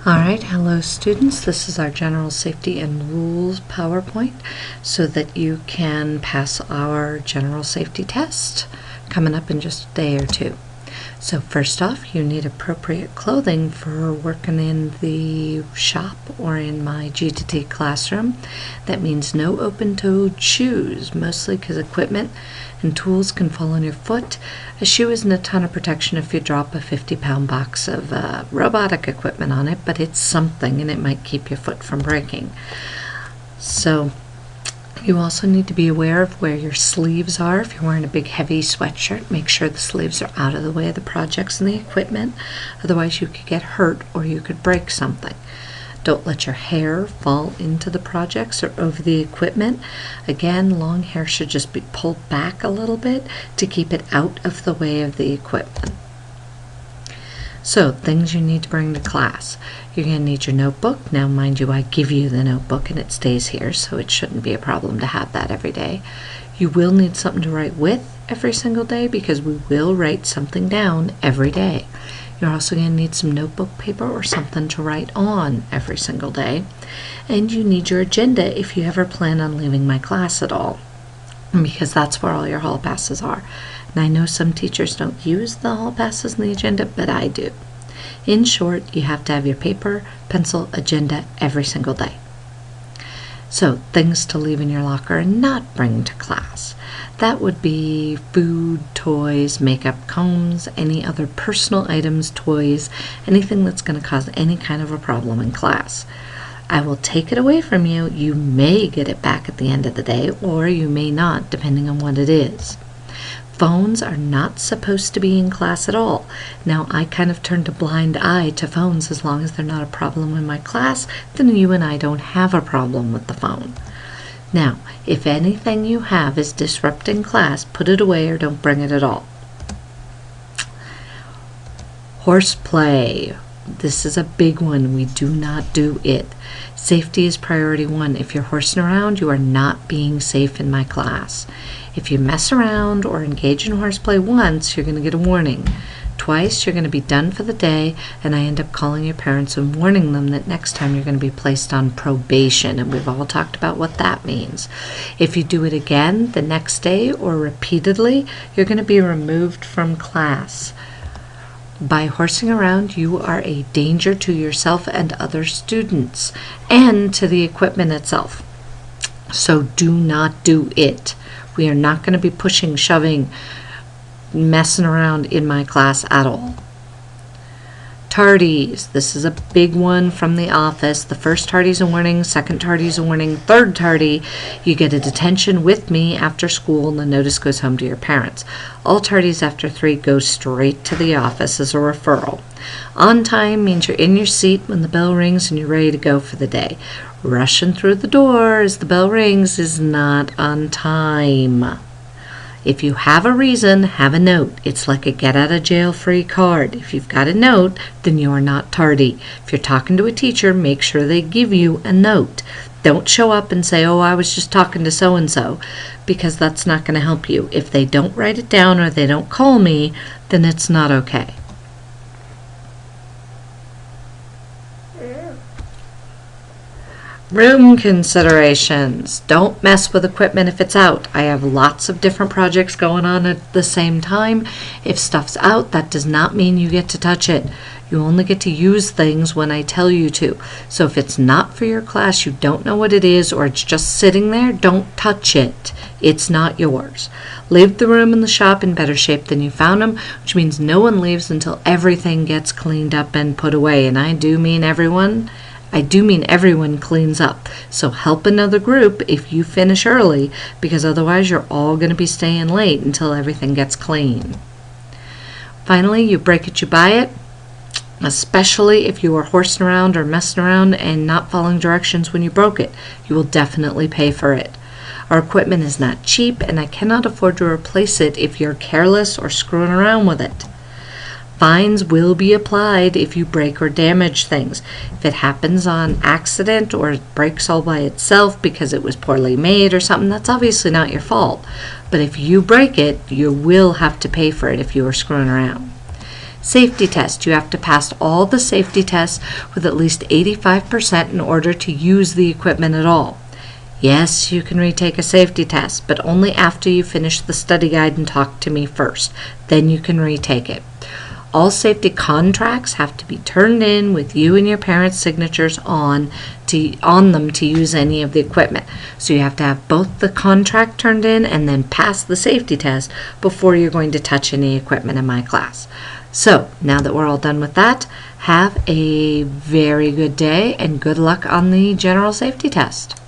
Alright, hello students. This is our General Safety and Rules PowerPoint so that you can pass our General Safety test coming up in just a day or two. So first off, you need appropriate clothing for working in the shop or in my G2T classroom. That means no open-toed shoes, mostly because equipment and tools can fall on your foot. A shoe isn't a ton of protection if you drop a 50-pound box of robotic equipment on it, but it's something and it might keep your foot from breaking. So you also need to be aware of where your sleeves are. If you're wearing a big heavy sweatshirt, make sure the sleeves are out of the way of the projects and the equipment. Otherwise you could get hurt or you could break something. Don't let your hair fall into the projects or over the equipment. Again, long hair should just be pulled back a little bit to keep it out of the way of the equipment. So, things you need to bring to class. You're going to need your notebook. Now, mind you, I give you the notebook and it stays here, so it shouldn't be a problem to have that every day. You will need something to write with every single day because we will write something down every day. You're also going to need some notebook paper or something to write on every single day. And you need your agenda if you ever plan on leaving my class at all, because that's where all your hall passes are. And I know some teachers don't use the hall passes in the agenda, but I do. In short, you have to have your paper, pencil, agenda every single day. So, things to leave in your locker and not bring to class. That would be food, toys, makeup, combs, any other personal items, toys, anything that's going to cause any kind of a problem in class. I will take it away from you. You may get it back at the end of the day, or you may not, depending on what it is. Phones are not supposed to be in class at all. Now, I kind of turned a blind eye to phones as long as they're not a problem in my class, then you and I don't have a problem with the phone. Now, if anything you have is disrupting class, put it away or don't bring it at all. Horseplay. This is a big one. We do not do it. Safety is priority one. If you're horsing around, you are not being safe in my class. If you mess around or engage in horseplay once, you're going to get a warning. Twice, you're going to be done for the day, and I end up calling your parents and warning them that next time you're going to be placed on probation, and we've all talked about what that means. If you do it again the next day or repeatedly, you're going to be removed from class. By horsing around, you are a danger to yourself and other students, and to the equipment itself. So do not do it. We are not going to be pushing, shoving, messing around in my class at all. Tardies. This is a big one from the office. The first tardy is a warning, second tardy is a warning, third tardy, you get a detention with me after school and the notice goes home to your parents. All tardies after 3 go straight to the office as a referral. On time means you're in your seat when the bell rings and you're ready to go for the day. Rushing through the door as the bell rings is not on time. If you have a reason, have a note. It's like a get-out-of-jail-free card. If you've got a note, then you are not tardy. If you're talking to a teacher, make sure they give you a note. Don't show up and say, oh, I was just talking to so-and-so, because that's not going to help you. If they don't write it down or they don't call me, then it's not okay. Room considerations. Don't mess with equipment if it's out. I have lots of different projects going on at the same time. If stuff's out, that does not mean you get to touch it. You only get to use things when I tell you to. So if it's not for your class, you don't know what it is, or it's just sitting there, don't touch it. It's not yours. Leave the room and the shop in better shape than you found them, which means no one leaves until everything gets cleaned up and put away. And I do mean everyone. I do mean everyone cleans up. So help another group if you finish early, because otherwise you're all going to be staying late until everything gets clean. Finally, you break it, you buy it, especially if you were horsing around or messing around and not following directions when you broke it. You will definitely pay for it. Our equipment is not cheap, and I cannot afford to replace it if you're careless or screwing around with it. Fines will be applied if you break or damage things. If it happens on accident or it breaks all by itself because it was poorly made or something, that's obviously not your fault. But if you break it, you will have to pay for it if you are screwing around. Safety test. You have to pass all the safety tests with at least 85% in order to use the equipment at all. Yes, you can retake a safety test, but only after you finish the study guide and talk to me first. Then you can retake it. All safety contracts have to be turned in with you and your parents' signatures on them to use any of the equipment. So you have to have both the contract turned in and then pass the safety test before you're going to touch any equipment in my class. So now that we're all done with that, have a very good day and good luck on the general safety test.